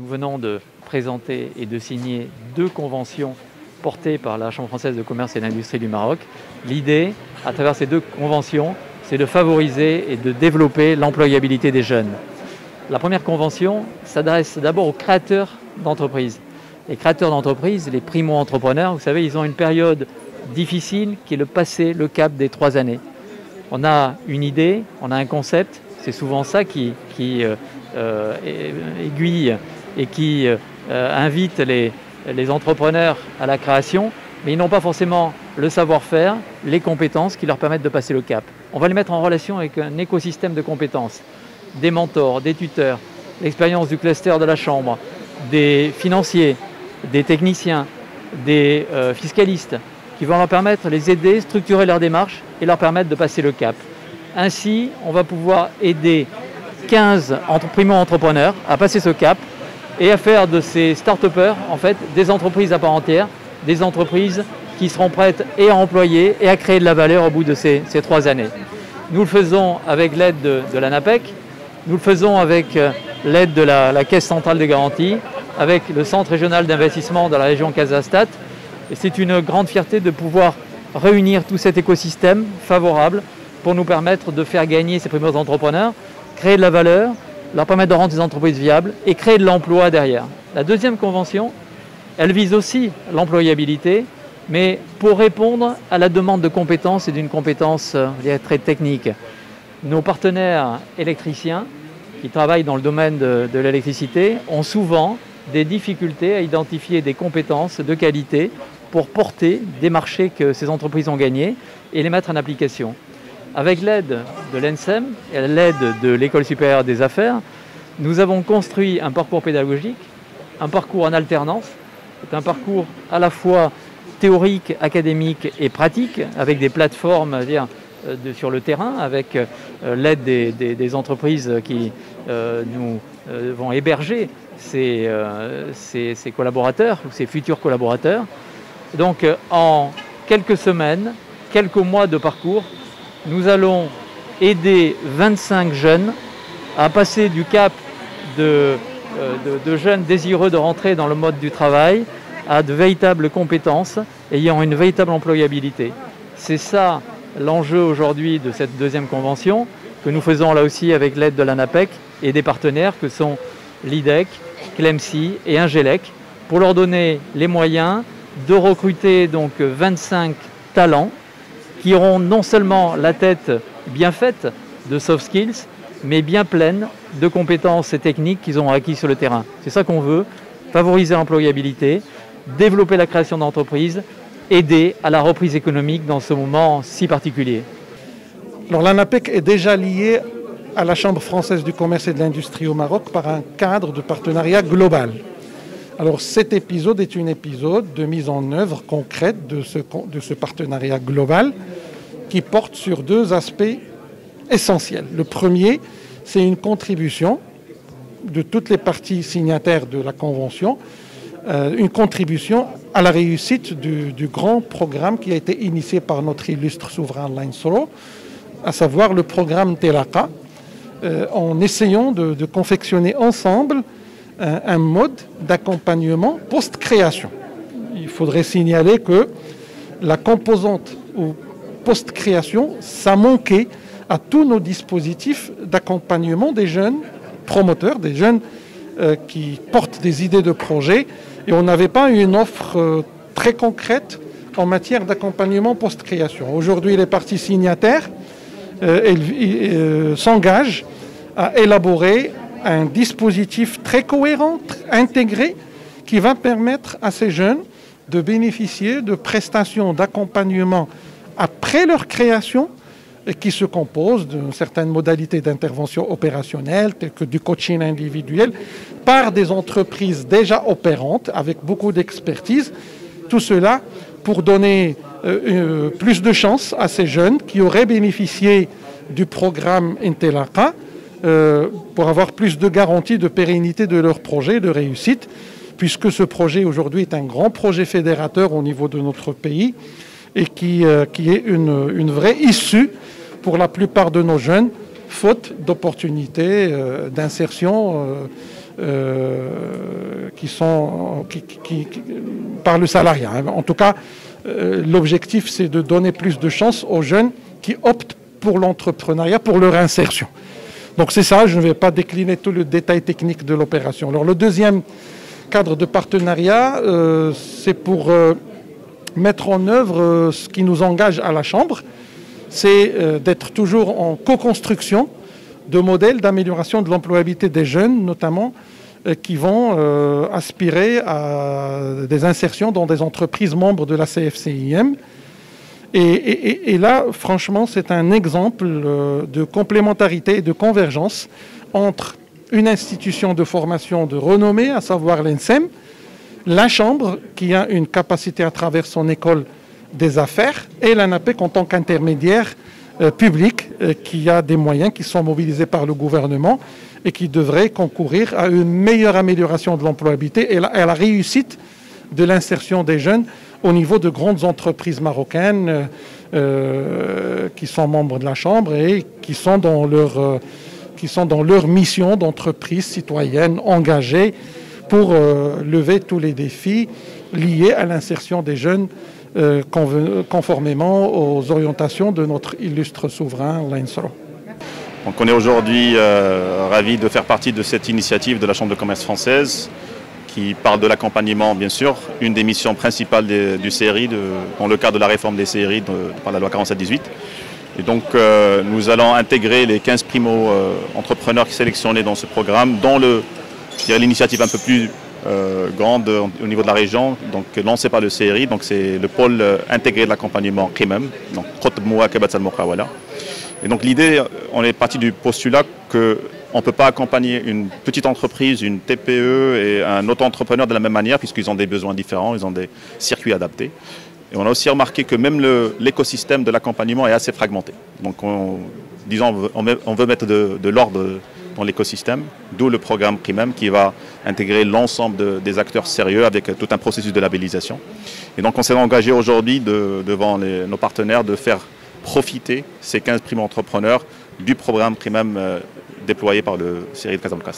nous venons de présenter et de signer 2 conventions portées par la Chambre française de commerce et d'industrie du Maroc. L'idée, à travers ces 2 conventions, c'est de favoriser et de développer l'employabilité des jeunes. La première convention s'adresse d'abord aux créateurs d'entreprises. Les créateurs d'entreprises, les primo-entrepreneurs, vous savez, ils ont une période difficile qui est le passé, le cap des 3 années. On a une idée, on a un concept, c'est souvent ça qui aiguille et qui invite les entrepreneurs à la création, mais ils n'ont pas forcément le savoir-faire, les compétences qui leur permettent de passer le cap. On va les mettre en relation avec un écosystème de compétences, des mentors, des tuteurs, l'expérience du cluster de la Chambre, des financiers, des techniciens, des fiscalistes, qui vont leur permettre, les aider, structurer leur démarche et leur permettre de passer le cap. Ainsi, on va pouvoir aider 15 primo-entrepreneurs à passer ce cap et à faire de ces start-upers en fait, des entreprises à part entière, des entreprises qui seront prêtes et à employer et à créer de la valeur au bout de ces 3 années. Nous le faisons avec l'aide de l'ANAPEC, nous le faisons avec l'aide de la Caisse centrale de garantie, avec le Centre régional d'investissement de la région Casa-Stat. Et c'est une grande fierté de pouvoir réunir tout cet écosystème favorable pour nous permettre de faire gagner ces premiers entrepreneurs, créer de la valeur, leur permettre de rendre ces entreprises viables et créer de l'emploi derrière. La deuxième convention, elle vise aussi l'employabilité, mais pour répondre à la demande de compétences et d'une compétence très technique. Nos partenaires électriciens qui travaillent dans le domaine de l'électricité ont souvent des difficultés à identifier des compétences de qualité pour porter des marchés que ces entreprises ont gagnés et les mettre en application. Avec l'aide de l'ENSEM et l'aide de l'École supérieure des affaires, nous avons construit un parcours pédagogique, un parcours en alternance. C'est un parcours à la fois théorique, académique et pratique, avec des plateformes sur le terrain, avec l'aide des entreprises qui nous vont héberger ces collaborateurs ou ces futurs collaborateurs. Donc en quelques semaines, quelques mois de parcours, nous allons aider 25 jeunes à passer du cap de jeunes désireux de rentrer dans le mode du travail à de véritables compétences ayant une véritable employabilité. C'est ça l'enjeu aujourd'hui de cette deuxième convention que nous faisons là aussi avec l'aide de l'ANAPEC et des partenaires que sont l'IDEC, Clemcy et Ingelec pour leur donner les moyens de recruter donc 25 talents qui auront non seulement la tête bien faite de soft skills, mais bien pleine de compétences et techniques qu'ils ont acquis sur le terrain. C'est ça qu'on veut, favoriser l'employabilité, développer la création d'entreprises, aider à la reprise économique dans ce moment si particulier. Alors l'ANAPEC est déjà liée à la Chambre française du commerce et de l'industrie au Maroc par un cadre de partenariat global. Alors cet épisode est un épisode de mise en œuvre concrète de ce partenariat global qui porte sur 2 aspects essentiels. Le premier, c'est une contribution de toutes les parties signataires de la Convention, une contribution à la réussite du grand programme qui a été initié par notre illustre souverain Lainsoro, à savoir le programme Telaka, en essayant de confectionner ensemble un mode d'accompagnement post-création. Il faudrait signaler que la composante post-création, ça manquait à tous nos dispositifs d'accompagnement des jeunes promoteurs, des jeunes qui portent des idées de projet, et on n'avait pas une offre très concrète en matière d'accompagnement post-création. Aujourd'hui, les parties signataires s'engagent à élaborer un dispositif très cohérent, intégré, qui va permettre à ces jeunes de bénéficier de prestations d'accompagnement après leur création, qui se composent de certaines modalités d'intervention opérationnelle, telles que du coaching individuel, par des entreprises déjà opérantes, avec beaucoup d'expertise. Tout cela pour donner plus de chance à ces jeunes qui auraient bénéficié du programme Intelaka, pour avoir plus de garanties de pérennité de leur projet, de réussite, puisque ce projet aujourd'hui est un grand projet fédérateur au niveau de notre pays et qui est une vraie issue pour la plupart de nos jeunes, faute d'opportunités d'insertion par le salariat. En tout cas, l'objectif, c'est de donner plus de chance aux jeunes qui optent pour l'entrepreneuriat, pour leur insertion. Donc c'est ça, je ne vais pas décliner tout le détail technique de l'opération. Alors le deuxième cadre de partenariat, c'est pour mettre en œuvre ce qui nous engage à la Chambre, c'est d'être toujours en co-construction de modèles d'amélioration de l'employabilité des jeunes, notamment qui vont aspirer à des insertions dans des entreprises membres de la CFCIM. Et là, franchement, c'est un exemple de complémentarité et de convergence entre une institution de formation de renommée, à savoir l'ENSEM, la Chambre, qui a une capacité à travers son école des affaires, et l'ANAPEC en tant qu'intermédiaire public, qui a des moyens qui sont mobilisés par le gouvernement et qui devraient concourir à une meilleure amélioration de l'employabilité et à la réussite de l'insertion des jeunes au niveau de grandes entreprises marocaines qui sont membres de la Chambre et qui sont dans leur mission d'entreprise citoyenne engagée pour lever tous les défis liés à l'insertion des jeunes conformément aux orientations de notre illustre souverain, l'ANSRO. Donc on est aujourd'hui ravis de faire partie de cette initiative de la Chambre de commerce française qui parle de l'accompagnement, bien sûr, une des missions principales du CRI dans le cadre de la réforme des CRI par la loi 47-18. Et donc nous allons intégrer les 15 primo-entrepreneurs sélectionnés dans ce programme, dont l'initiative un peu plus grande au niveau de la région, donc lancée par le CRI, donc c'est le pôle intégré de l'accompagnement QIMEM, donc et donc l'idée, on est parti du postulat qu'on ne peut pas accompagner une petite entreprise, une TPE et un auto-entrepreneur de la même manière puisqu'ils ont des besoins différents, ils ont des circuits adaptés. Et on a aussi remarqué que même l'écosystème de l'accompagnement est assez fragmenté. Donc on veut mettre de l'ordre dans l'écosystème, d'où le programme QIMEM qui va intégrer l'ensemble des acteurs sérieux avec tout un processus de labellisation. Et donc on s'est engagé aujourd'hui devant nos partenaires de faire profiter ces 15 primo-entrepreneurs du programme QIMEM déployé par le CRI de Casablanca.